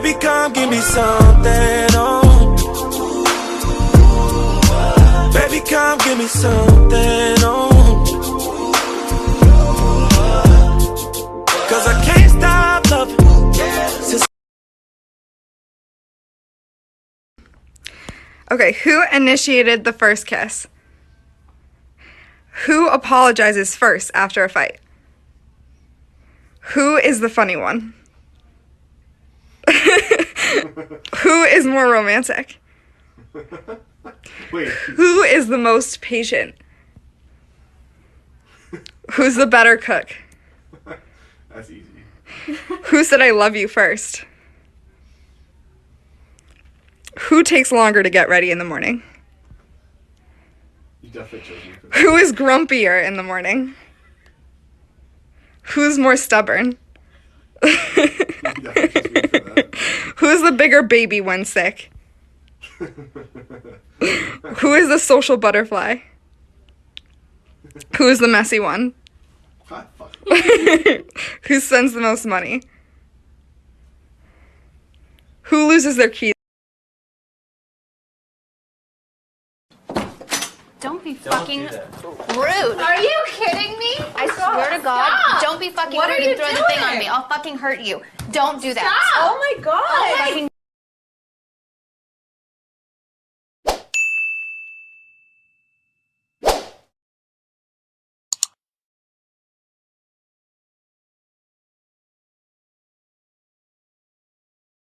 Baby, come give me something, oh. Baby, come give me something, oh. 'Cause I can't stop loving. Okay, who initiated the first kiss? Who apologizes first after a fight? Who is the funny one? Who is more romantic? Wait. Who is the most patient? Who's the better cook? That's easy. Who said I love you first? Who takes longer to get ready in the morning? You definitely chose me for that. Who is grumpier in the morning? Who's more stubborn? You definitely chose me for that. Who's the bigger baby when sick? Who is the social butterfly? Who is the messy one? God, fuck. Who spends the most money? Who loses their keys? Don't be fucking rude. Are you kidding me? I swear to God, Stop. don't be fucking What rude are you and throw the thing on doing? me. I'll fucking hurt you. Don't do that. Stop. Oh my god. Fucking